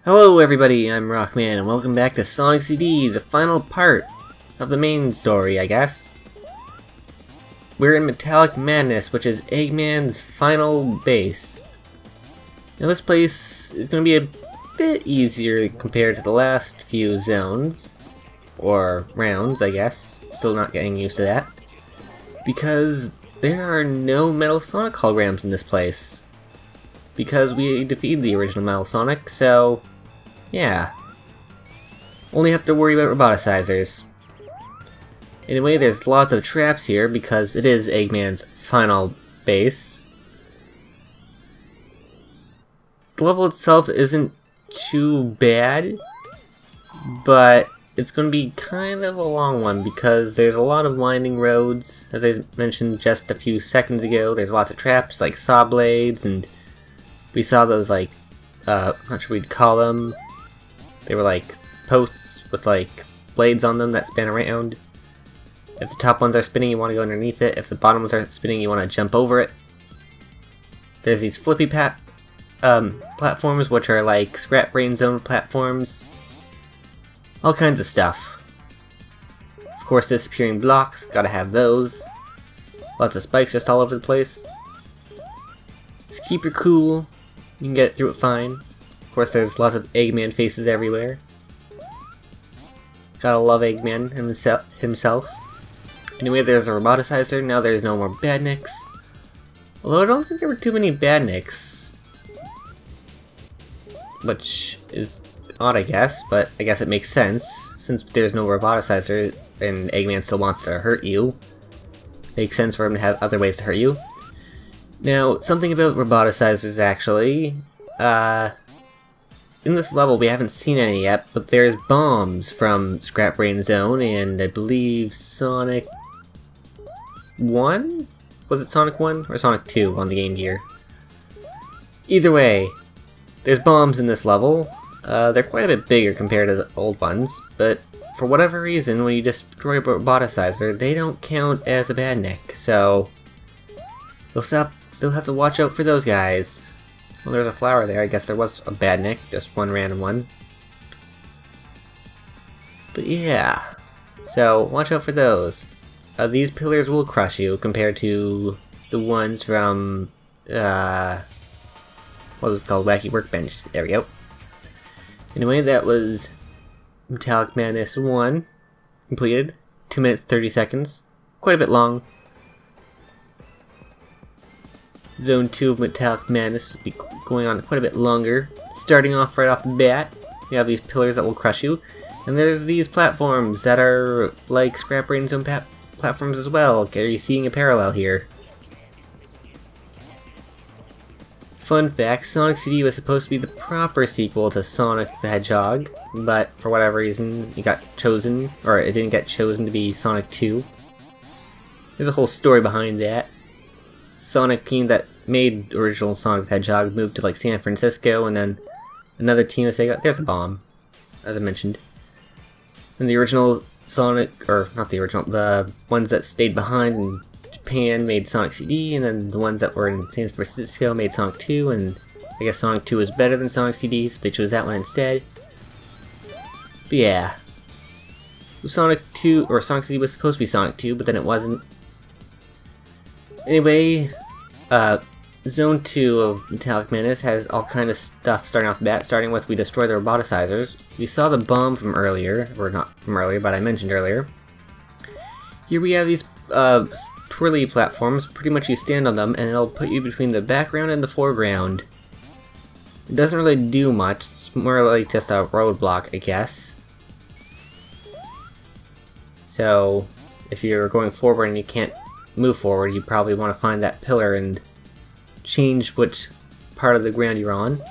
Hello everybody, I'm Rockman, and welcome back to Sonic CD, the final part of the main story, I guess. We're in Metallic Madness, which is Eggman's final base. Now this place is going to be a bit easier compared to the last few zones, or rounds, I guess. Still not getting used to that. Because there are no Metal Sonic holograms in this place. Because we defeated the original Metal Sonic, so yeah. Only have to worry about roboticizers. Anyway, there's lots of traps here because it is Eggman's final base. The level itself isn't too bad, but it's going to be kind of a long one because there's a lot of winding roads. As I mentioned just a few seconds ago, there's lots of traps like saw blades, and we saw those like, not sure what we'd call them. They were like posts with like blades on them that span around. If the top ones are spinning, you want to go underneath it. If the bottom ones are spinning, you want to jump over it. There's these flippy platforms, which are like scrap brain zone platforms. All kinds of stuff. Of course, disappearing blocks, gotta have those. Lots of spikes just all over the place. Just keep your cool. You can get through it fine. Of course, there's lots of Eggman faces everywhere. Gotta love Eggman himself. Anyway, there's a roboticizer. Now there's no more badniks. Although I don't think there were too many badniks. Which is odd, I guess, but I guess it makes sense. Since there's no roboticizer and Eggman still wants to hurt you, makes sense for him to have other ways to hurt you. Now, something about roboticizers actually. In this level we haven't seen any yet, but there's bombs from Scrap Brain Zone and I believe Sonic 1? Was it Sonic 1 or Sonic 2 on the Game Gear? Either way, there's bombs in this level. They're quite a bit bigger compared to the old ones, but for whatever reason, when you destroy a roboticizer, they don't count as a badnik, so you'll still have to watch out for those guys. Well, there's a flower there. I guess there was a badnik, just one random one. But yeah, so watch out for those. These pillars will crush you compared to the ones from, what was it called? Wacky Workbench. There we go. Anyway, that was Metallic Madness 1 completed. 2 minutes 30 seconds. Quite a bit long. Zone 2 of Metallic Madness will be going on quite a bit longer. Starting off right off the bat, you have these pillars that will crush you. And there's these platforms that are like Scrap Brain Zone platforms as well. Are you seeing a parallel here? Fun fact, Sonic CD was supposed to be the proper sequel to Sonic the Hedgehog, but for whatever reason it got chosen, or it didn't get chosen to be Sonic 2. There's a whole story behind that. Sonic team that made original Sonic the Hedgehog moved to like San Francisco, and then another team of Sega. There's a bomb, as I mentioned. And the original Sonic, or not the original, the ones that stayed behind in Japan made Sonic CD, and then the ones that were in San Francisco made Sonic 2, and I guess Sonic 2 is better than Sonic CD, so they chose that one instead. But yeah. Sonic 2, or Sonic CD was supposed to be Sonic 2, but then it wasn't. Anyway, Zone 2 of Metallic Madness has all kind of stuff starting off the bat, starting with we destroy the roboticizers. We saw the bomb from earlier, or not from earlier, but I mentioned earlier. Here we have these twirly platforms. Pretty much you stand on them and it'll put you between the background and the foreground. It doesn't really do much, it's more like just a roadblock, I guess. So, if you're going forward and you can't move forward, you probably want to find that pillar and change which part of the ground you're on.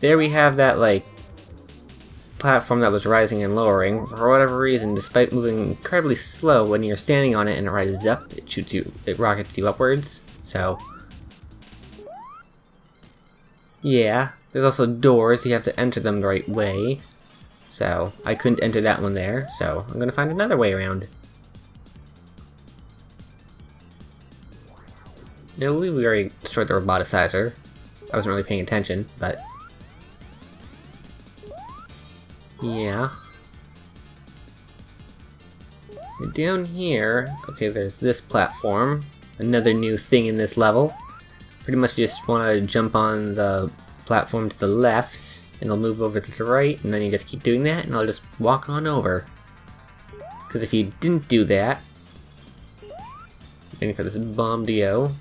There we have that like platform that was rising and lowering. For whatever reason, despite moving incredibly slow, when you're standing on it and it rises up, it rockets you upwards. So yeah, there's also doors, you have to enter them the right way. So I couldn't enter that one there, so I'm gonna find another way around. I believe we already destroyed the roboticizer. I wasn't really paying attention, but Yeah. And down here, okay, there's this platform. Another new thing in this level. Pretty much you just want to jump on the platform to the left, and it'll move over to the right, and then you just keep doing that, and I'll just walk on over. Because if you didn't do that, waiting for this bomb to go.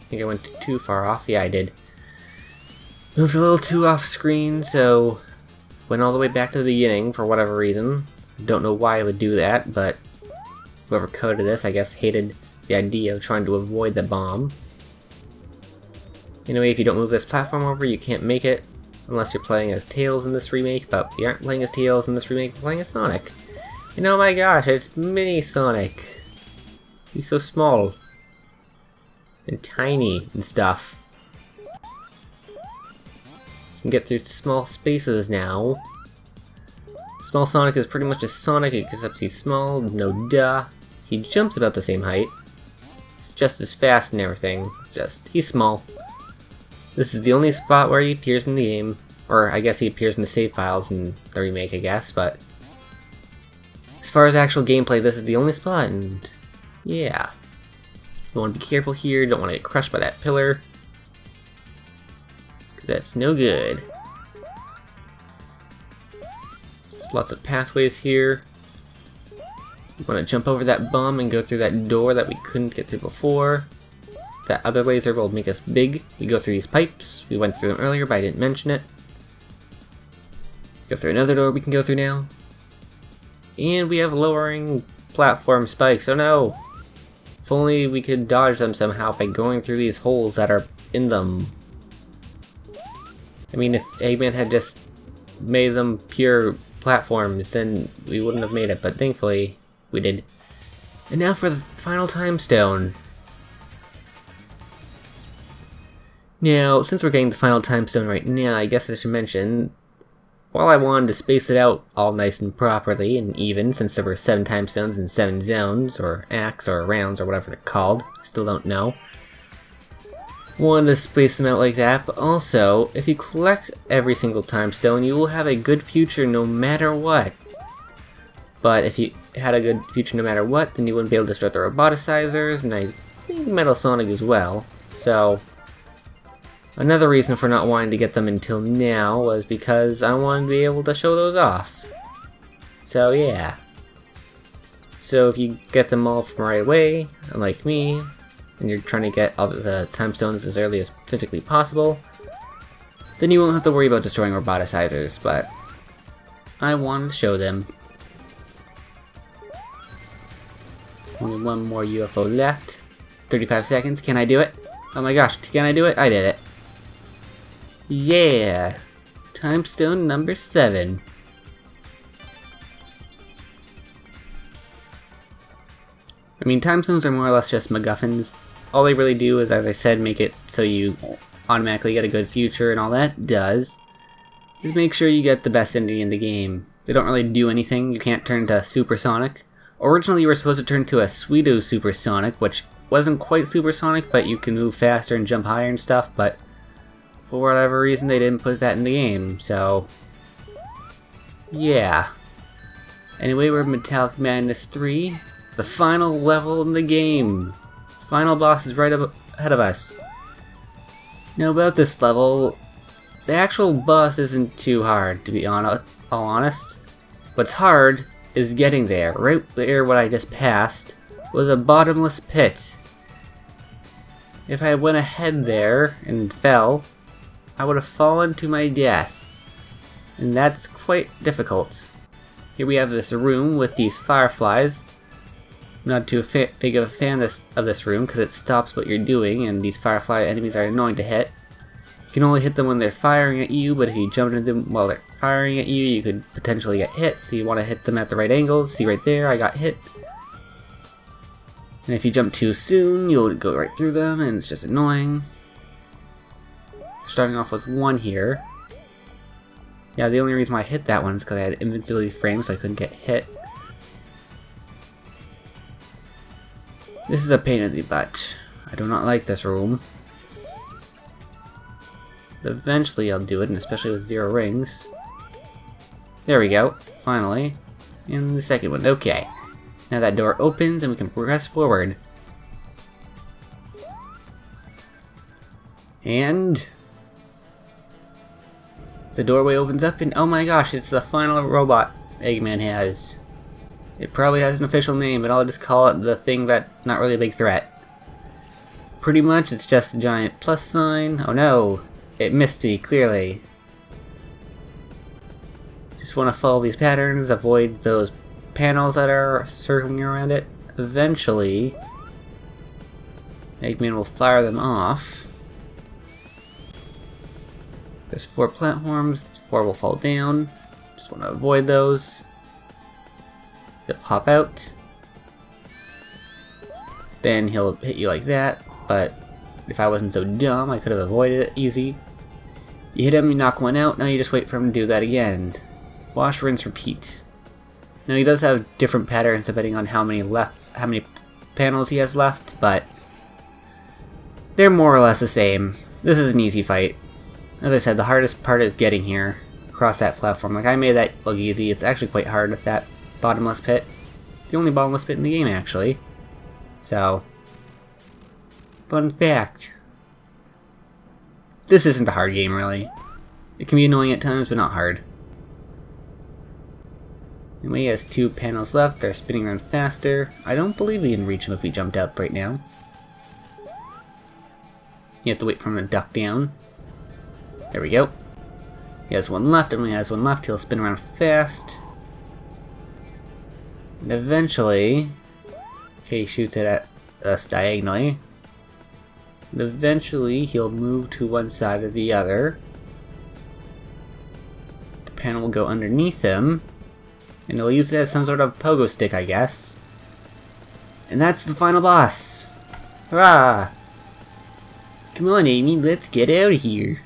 I think I went too far off. Yeah, I did. Moved a little too off screen, so went all the way back to the beginning for whatever reason. Don't know why I would do that, but whoever coded this, I guess, hated the idea of trying to avoid the bomb. Anyway, if you don't move this platform over, you can't make it, unless you're playing as Tails in this remake, but we aren't playing as Tails in this remake, we're playing as Sonic. And oh my gosh, it's mini Sonic! He's so small. And tiny and stuff. You can get through small spaces now. Small Sonic is pretty much a Sonic, except he's small, no duh. He jumps about the same height. It's just as fast and everything. It's just, he's small. This is the only spot where he appears in the game. Or I guess he appears in the save files in the remake, I guess, but as far as actual gameplay, this is the only spot, and yeah. You want to be careful here, don't want to get crushed by that pillar. Because that's no good. There's lots of pathways here. You want to jump over that bomb and go through that door that we couldn't get through before. That other laser will make us big. We go through these pipes. We went through them earlier, but I didn't mention it. Go through another door we can go through now. And we have lowering platform spikes. Oh no! If only we could dodge them somehow by going through these holes that are in them. I mean, if Eggman had just made them pure platforms, then we wouldn't have made it, but thankfully we did. And now for the final time stone. Now, since we're getting the final time stone right now, I guess I should mention, while I wanted to space it out all nice and properly and even, since there were 7 time stones in 7 zones, or acts, or rounds, or whatever they're called, still don't know. Wanted to space them out like that, but also, if you collect every single time stone, you will have a good future no matter what. But if you had a good future no matter what, then you wouldn't be able to destroy the roboticizers, and I think Metal Sonic as well. So, another reason for not wanting to get them until now was because I wanted to be able to show those off. So yeah. So if you get them all from right away, unlike me, and you're trying to get all the time stones as early as physically possible, then you won't have to worry about destroying roboticizers, but I wanted to show them. Only one more UFO left. 35 seconds, can I do it? Oh my gosh, can I do it? I did it. Yeah! Time stone number 7. I mean, time stones are more or less just MacGuffins. All they really do is, as I said, make it so you automatically get a good future, and all that does is make sure you get the best ending in the game. They don't really do anything. You can't turn to Supersonic. Originally you were supposed to turn to a Pseudo Supersonic, which wasn't quite supersonic, but you can move faster and jump higher and stuff, but for whatever reason they didn't put that in the game, so yeah. Anyway, we're Metallic Madness 3, the final level in the game. Final boss is right up ahead of us. Now about this level, the actual boss isn't too hard, to be all honest. What's hard is getting there. Right there, what I just passed was a bottomless pit. If I went ahead there and fell, I would have fallen to my death. And that's quite difficult. Here we have this room with these fireflies. I'm not too big of a fan of this room because it stops what you're doing, and these firefly enemies are annoying to hit. You can only hit them when they're firing at you, but if you jump into them while they're firing at you, you could potentially get hit, so you want to hit them at the right angles. See right there, I got hit. And if you jump too soon, you'll go right through them, and it's just annoying. Starting off with 1 here. Yeah, the only reason why I hit that one is because I had invincibility frames, so I couldn't get hit. This is a pain in the butt. I do not like this room. But eventually I'll do it, and especially with 0 rings. There we go, finally. And the second one, okay. Now that door opens and we can progress forward. And the doorway opens up and oh my gosh, it's the final robot Eggman has. It probably has an official name, but I'll just call it the thing that's not really a big threat. Pretty much it's just a giant plus sign. Oh no, it missed me, clearly. Just want to follow these patterns, avoid those panels that are circling around it. Eventually, Eggman will fire them off. There's 4 platforms, 4 will fall down. Just want to avoid those. He'll pop out. Then he'll hit you like that, but if I wasn't so dumb, I could have avoided it easy. You hit him, you knock one out, now you just wait for him to do that again. Wash, rinse, repeat. Now he does have different patterns depending on how many panels he has left, but they're more or less the same. This is an easy fight. As I said, the hardest part is getting here, across that platform. Like, I made that look easy. It's actually quite hard with that bottomless pit. The only bottomless pit in the game, actually. So, fun fact. This isn't a hard game, really. It can be annoying at times, but not hard. Anyway, he has 2 panels left. They're spinning around faster. I don't believe we can reach him if we jumped up right now. You have to wait for him to duck down. There we go. He has 1 left, and when he has 1 left, he'll spin around fast. And eventually... Okay, he shoots it at us diagonally. And eventually, he'll move to one side or the other. The panel will go underneath him. And he'll use it as some sort of pogo stick, I guess. And that's the final boss! Hurrah! Come on, Amy, let's get out of here.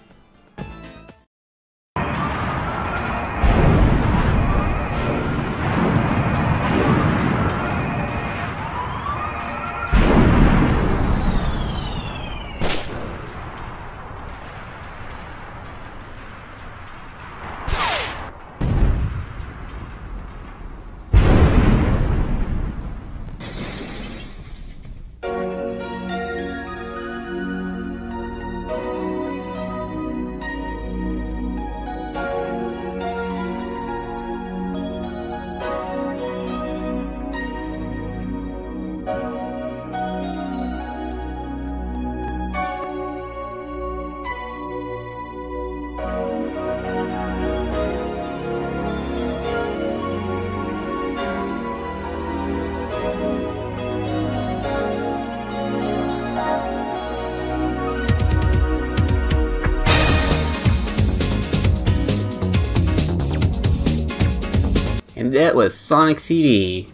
And that was Sonic CD.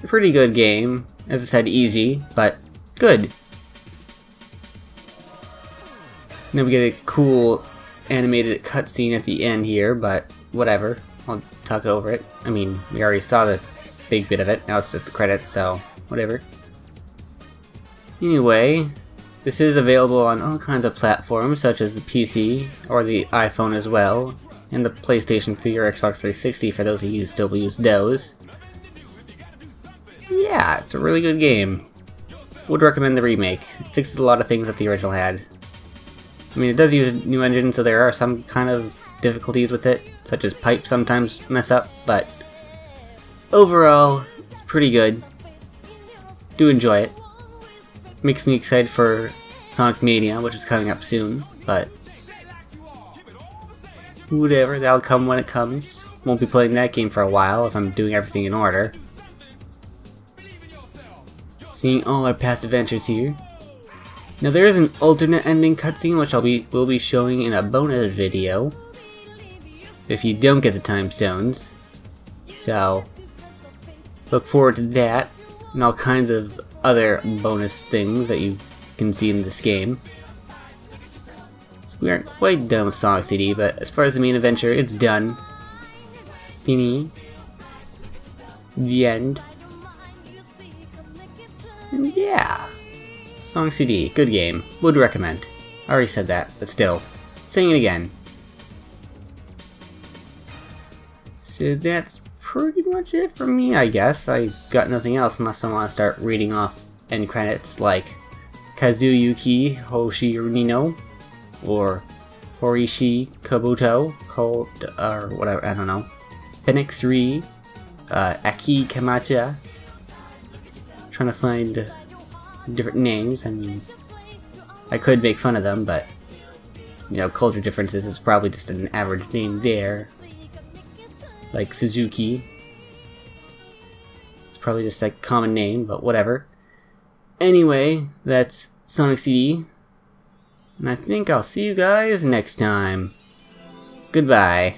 A pretty good game. As I said, easy, but good. Now we get a cool animated cutscene at the end here, but whatever. I'll talk over it. I mean, we already saw the big bit of it. Now it's just the credits, so whatever. Anyway, this is available on all kinds of platforms, such as the PC or the iPhone as well. And the PlayStation 3 or Xbox 360 for those of you who still use those. Yeah, it's a really good game. Would recommend the remake. It fixes a lot of things that the original had. I mean, it does use a new engine, so there are some kind of difficulties with it, such as pipes sometimes mess up, but overall, it's pretty good. Do enjoy it. Makes me excited for Sonic Mania, which is coming up soon, but whatever, that'll come when it comes. Won't be playing that game for a while if I'm doing everything in order. Seeing all our past adventures here. Now there is an alternate ending cutscene which will be showing in a bonus video if you don't get the time stones. So look forward to that and all kinds of other bonus things that you can see in this game. We aren't quite done with Sonic CD, but as far as the main adventure, it's done. Fini. The end. And yeah. Sonic CD, good game. Would recommend. I already said that, but still. sing it again. So that's pretty much it for me, I guess. I got nothing else unless I want to start reading off end credits like Kazuyuki Hoshirino or Horishi Kabuto, or whatever, I don't know. Phoenix Ri, Aki Kamacha. Trying to find different names. I mean, I could make fun of them, but you know, culture differences is probably just an average name there. Like Suzuki. It's probably just a common name, but whatever. Anyway, that's Sonic CD. And I think I'll see you guys next time. Goodbye.